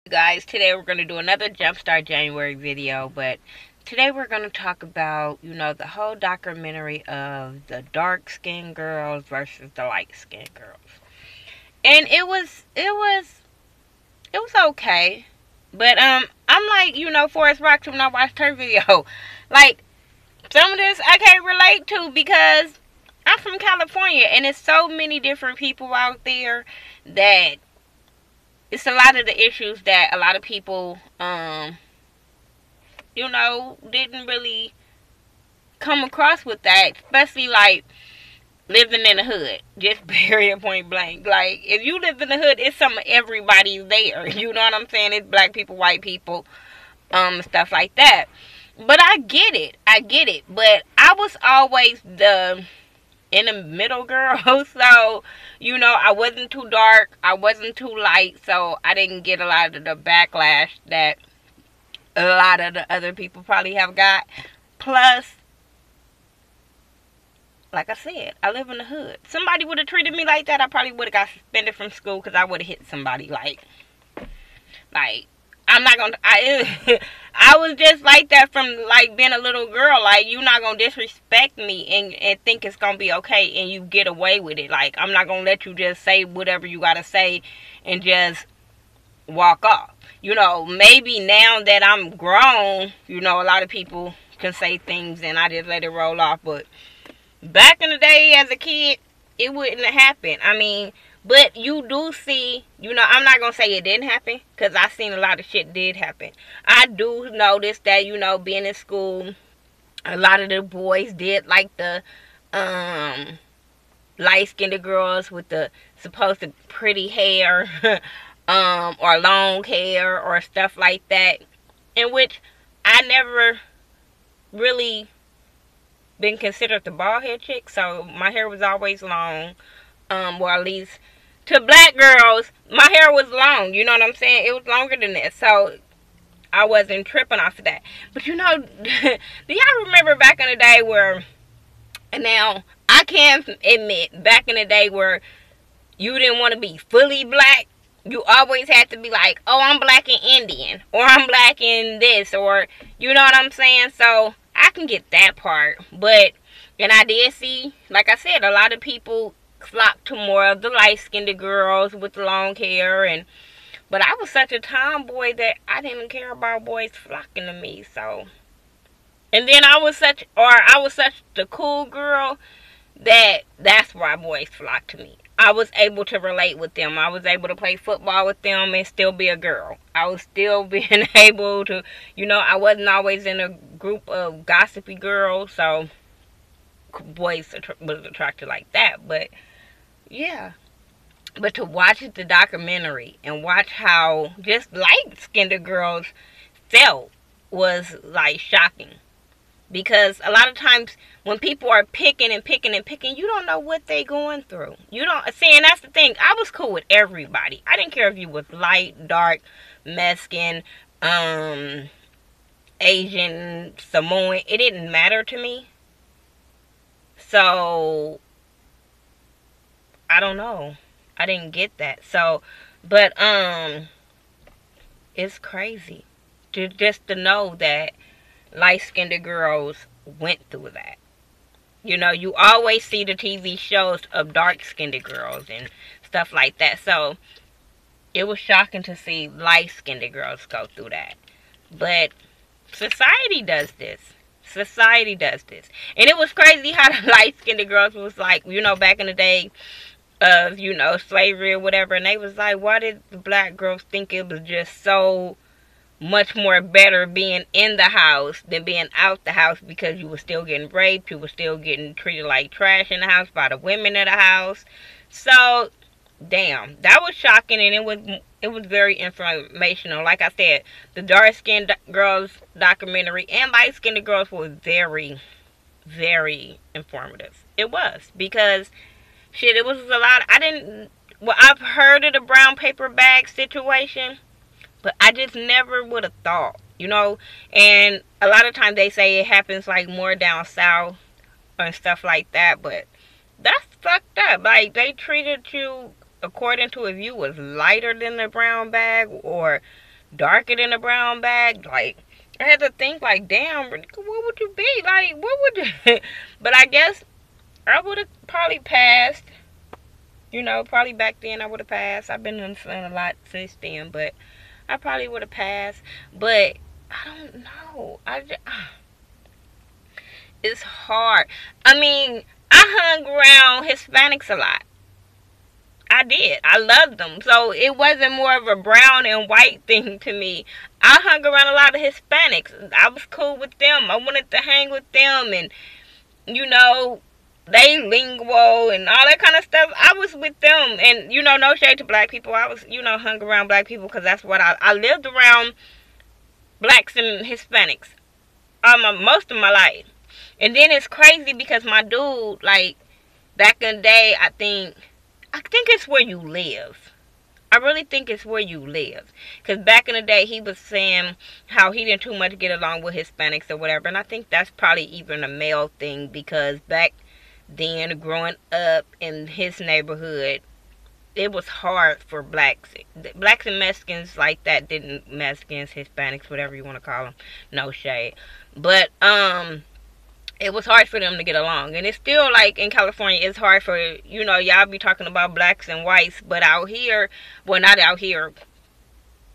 Guys, today we're going to do another Jumpstart January video, but today we're going to talk about, the whole documentary of the dark-skinned girls versus the light-skinned girls. And it was okay. But I'm like, Forrest Rock when I watched her video. Like, some of this I can't relate to because I'm from California and it's so many different people out there that it's a lot of the issues that a lot of people, didn't really come across with that, especially like living in the hood. Just period, point blank. Like, if you live in the hood, it's some everybody there. You know what I'm saying? It's black people, white people, stuff like that. But I get it. But I was always the in the middle girl, so I wasn't too dark, I wasn't too light, so I didn't get a lot of the backlash that a lot of the other people probably have got. Plus, like I said, I live in the hood. Somebody would have treated me like that, I probably would have got suspended from school because I would have hit somebody. Like I'm not gonna. I was just like that from like being a little girl. Like, you're not gonna disrespect me and think it's gonna be okay and you get away with it. Like, I'm not gonna let you just say whatever you gotta say and just walk off. Maybe now that I'm grown, a lot of people can say things and I just let it roll off. But back in the day as a kid, it wouldn't have happened. I mean, but you do see, I'm not going to say it didn't happen, because I seen a lot of shit did happen. I do notice that, being in school, a lot of the boys did like the light-skinned girls with the supposed pretty hair, or long hair, or stuff like that, in which I never really been considered the bald head chick, so my hair was always long. Well, at least to black girls, my hair was long. You know what I'm saying? It was longer than this, so I wasn't tripping off of that. But do y'all remember back in the day where, and now I can admit, back in the day where you didn't want to be fully black, you always had to be like, oh, I'm black and Indian, or I'm black and this, or you know what I'm saying? So I can get that part. But, and I did see, like I said, a lot of people flock to more of the light-skinned girls with long hair, but I was such a tomboy that I didn't care about boys flocking to me. So, and then I was such the cool girl that's why boys flocked to me. I was able to relate with them. I was able to play football with them and still be a girl. I was still being able to, I wasn't always in a group of gossipy girls, so boys was attracted like that. But yeah, but to watch the documentary and watch how just light-skinned girls felt was like shocking, because a lot of times when people are picking and picking and picking, you don't know what they going through. You don't see, and that's the thing. I was cool with everybody. I didn't care if you was light, dark, Mexican, Asian, Samoan. It didn't matter to me. So I don't know. I didn't get that. So, but it's crazy just to know that light-skinned girls went through that. You always see the TV shows of dark-skinned girls and stuff like that. So it was shocking to see light-skinned girls go through that. But society does this. Society does this. And it was crazy how the light-skinned girls was like, back in the day of, slavery or whatever. And they was like, why did the black girls think it was just so much more better being in the house than being out the house, because you were still getting raped, you were still getting treated like trash in the house by the women of the house. So, damn, that was shocking, and it was very informational. Like I said, the dark-skinned girls documentary and light-skinned girls were very, very informative. It was, because shit, it was a lot. I've heard of the brown paper bag situation, but I just never would have thought, and a lot of times they say it happens like more down south and stuff like that, but that's fucked up. Like, they treated you according to if you was lighter than the brown bag or darker than a brown bag. Like, I had to think, like, damn, what would you be? Like, what would you... But I guess I would have probably passed. You know, probably back then I would have passed. I've been in a lot since then, but I probably would have passed. But I don't know. It's hard. I mean, I hung around Hispanics a lot. I did. I loved them. So it wasn't more of a brown and white thing to me. I hung around a lot of Hispanics. I was cool with them. I wanted to hang with them, and you know, they lingual and all that kind of stuff. I was with them, and you know, no shade to black people. I was, you know, hung around black people because that's what I lived around blacks and Hispanics most of my life. And then it's crazy because my dude, like, back in the day, I think it's where you live. I really think it's where you live. Because back in the day, he was saying how he didn't too much get along with Hispanics or whatever. And I think that's probably even a male thing. Because back then, growing up in his neighborhood, it was hard for blacks. Blacks and Mexicans like that didn't... Mexicans, Hispanics, whatever you want to call them. No shade. But, it was hard for them to get along. And it's still, like, in California, it's hard for, you know, y'all be talking about blacks and whites. But out here, well, not out here.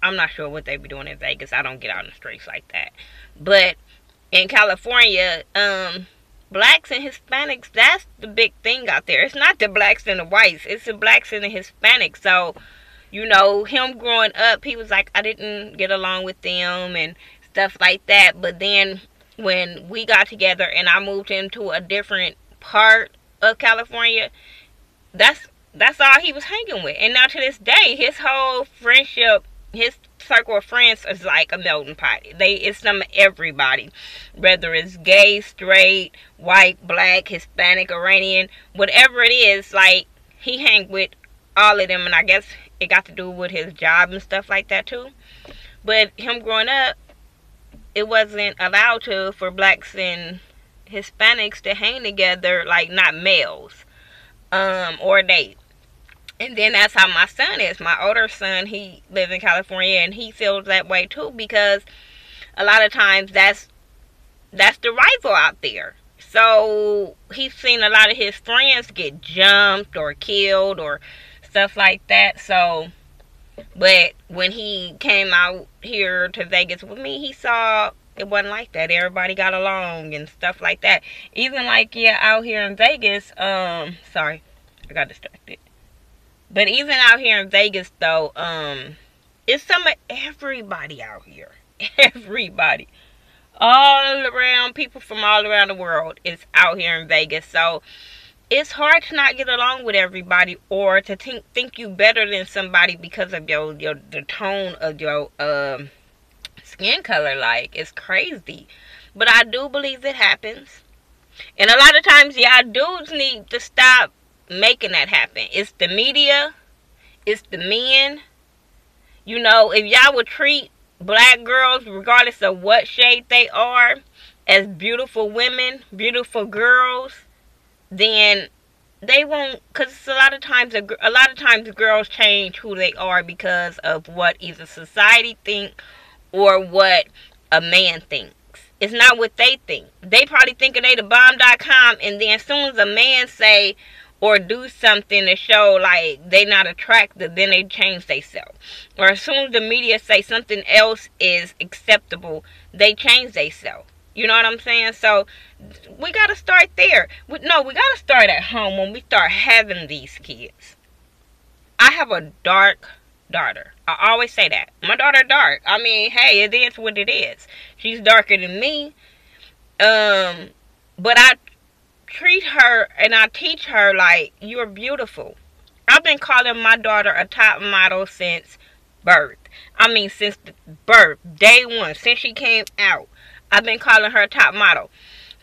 I'm not sure what they be doing in Vegas. I don't get out in the streets like that. But in California, blacks and Hispanics, that's the big thing out there. It's not the blacks and the whites. It's the blacks and the Hispanics. So, you know, him growing up, he was like, I didn't get along with them and stuff like that. But then when we got together and I moved him to a different part of California, that's all he was hanging with. And now to this day, his whole friendship, his circle of friends is like a melting pot. It's some everybody, whether it's gay, straight, white, black, Hispanic, Iranian, whatever it is. Like, he hang with all of them, and I guess it got to do with his job and stuff like that too. But him growing up, it wasn't allowed for blacks and Hispanics to hang together, like, not males, or date. And then that's how my son is. My older son, he lives in California, and he feels that way too, because a lot of times that's the rifle out there. So he's seen a lot of his friends get jumped or killed or stuff like that. So, but when he came out here to Vegas with me, he saw it wasn't like that. Everybody got along and stuff like that. Even like, yeah, out here in Vegas, sorry, I got distracted. But even out here in Vegas, though, it's some of everybody out here. Everybody. All around, people from all around the world is out here in Vegas. So, it's hard to not get along with everybody or to think you better than somebody because of the tone of your skin color. Like, it's crazy. But I do believe it happens. And a lot of times, y'all dudes need to stop making that happen. It's the media, it's the men. You know, if y'all would treat black girls, regardless of what shade they are, as beautiful women, beautiful girls, then they won't. Because a lot of times girls change who they are because of what either society think or what a man thinks. It's not what they think. They probably thinking they the bomb.com, and then as soon as a man say or do something to show like they not attractive, then they change themselves. Or as soon as the media say something else is acceptable, they change themselves. You know what I'm saying? So we got to start there. We got to start at home when we start having these kids. I have a dark daughter. I always say that. My daughter dark. I mean, hey, it is what it is. She's darker than me. But I treat her and I teach her like, you're beautiful. I've been calling my daughter a top model since birth. I mean, since birth, day one, since she came out, I've been calling her a top model.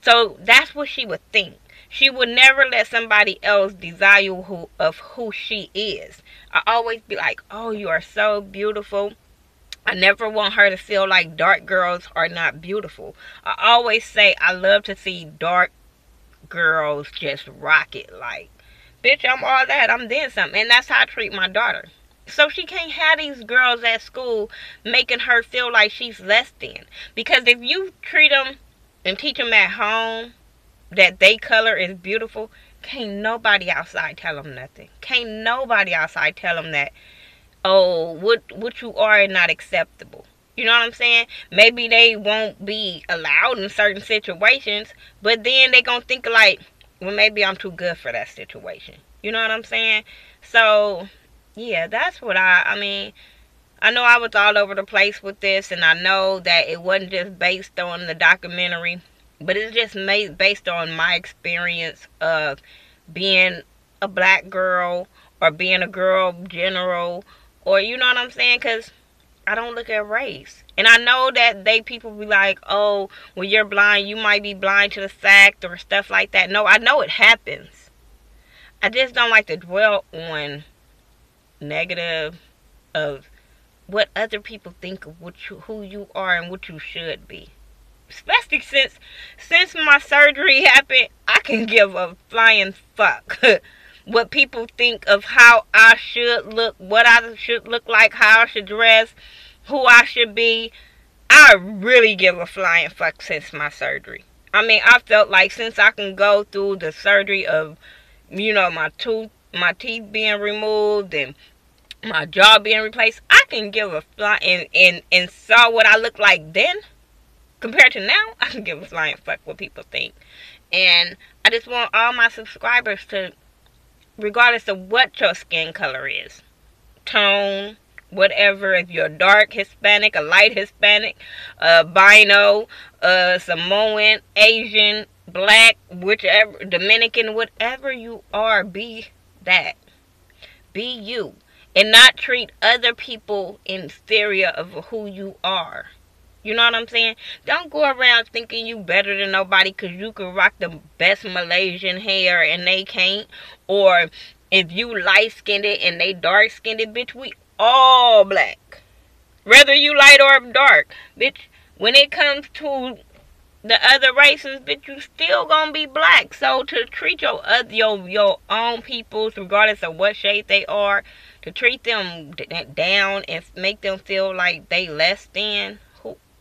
So that's what she would think. She would never let somebody else desire who she is. I always be like, oh, you are so beautiful. I never want her to feel like dark girls are not beautiful. I always say I love to see dark girls just rock it. Like, bitch, I'm all that. I'm doing something. And that's how I treat my daughter. So she can't have these girls at school making her feel like she's less than. Because if you treat them and teach them at home that they color is beautiful, can't nobody outside tell them nothing. Can't nobody outside tell them that, oh, what you are is not acceptable. You know what I'm saying? Maybe they won't be allowed in certain situations, but then they gonna think like, well, maybe I'm too good for that situation. You know what I'm saying? So, yeah, that's what I mean, I know I was all over the place with this, and I know that it wasn't just based on the documentary, but it's just made based on my experience of being a black girl or being a girl general, or you know what I'm saying? Because I don't look at race. And I know that people be like, oh, when you're blind, you might be blind to the fact or stuff like that. No, I know it happens. I just don't like to dwell on negative of what other people think of who you are and what you should be. Especially since my surgery happened, I can give a flying fuck what people think of how I should look, what I should look like, how I should dress, who I should be. I really give a flying fuck since my surgery. I mean, I felt like since I can go through the surgery of, you know, my teeth being removed and my jaw being replaced, I can give a fly and saw what I look like then compared to now. I can give a flying fuck what people think. And I just want all my subscribers to, regardless of what your skin color is, tone, whatever, if you're a dark Hispanic, a light Hispanic, Bino, Samoan, Asian, black, whichever, Dominican, whatever you are, be that. Be you. And not treat other people inferior of who you are. You know what I'm saying? Don't go around thinking you better than nobody because you can rock the best Malaysian hair and they can't. Or if you light-skinned and they dark-skinned, bitch, we all black. Whether you light or dark. Bitch, when it comes to the other races, bitch, you still gonna be black. So to treat your own peoples, regardless of what shade they are, to treat them down and make them feel like they less than,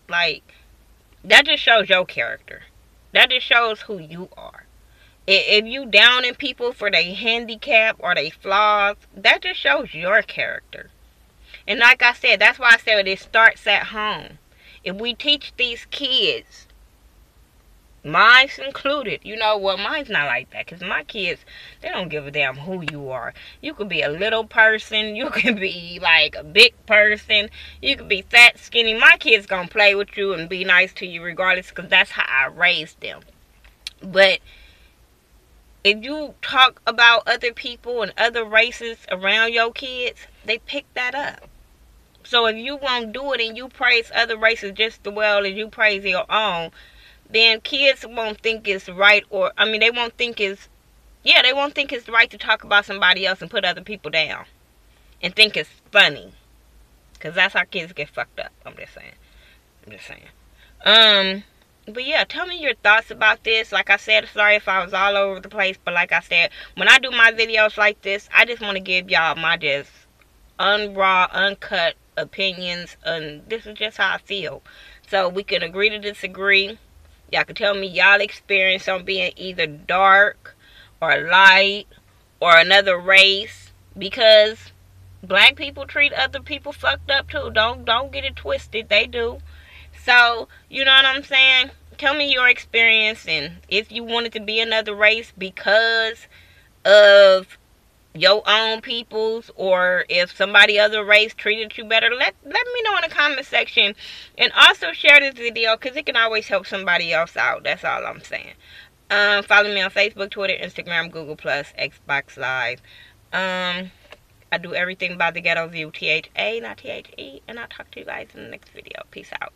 like, that just shows your character. That just shows who you are. If you down in people for their handicap or their flaws, that just shows your character. And like I said, that's why I said it starts at home. If we teach these kids, mine's included. You know what? Mine's not like that. Because my kids, they don't give a damn who you are. You could be a little person. You could be like a big person. You could be fat, skinny. My kids gonna play with you and be nice to you regardless. Because that's how I raised them. But if you talk about other people and other races around your kids, they pick that up. So if you won't do it and you praise other races just as well as you praise your own, then kids won't think it's right, or, I mean, they won't think it's right to talk about somebody else and put other people down and think it's funny. Because that's how kids get fucked up. I'm just saying. But yeah, tell me your thoughts about this. Like I said, sorry if I was all over the place, but like I said, when I do my videos like this, I just want to give y'all my just raw, uncut opinions, and this is just how I feel. So we can agree to disagree. Y'all can tell me y'all experience on being either dark or light or another race, because black people treat other people fucked up too. Don't get it twisted. They do. So, you know what I'm saying? Tell me your experience, and if you wanted to be another race because of your own peoples, or if somebody other race treated you better, let me know in the comment section. And also share this video because it can always help somebody else out. That's all I'm saying. Follow me on Facebook, Twitter, Instagram, Google+, Xbox Live. I do everything by The Ghetto View, THA, not THE. And I'll talk to you guys in the next video. Peace out.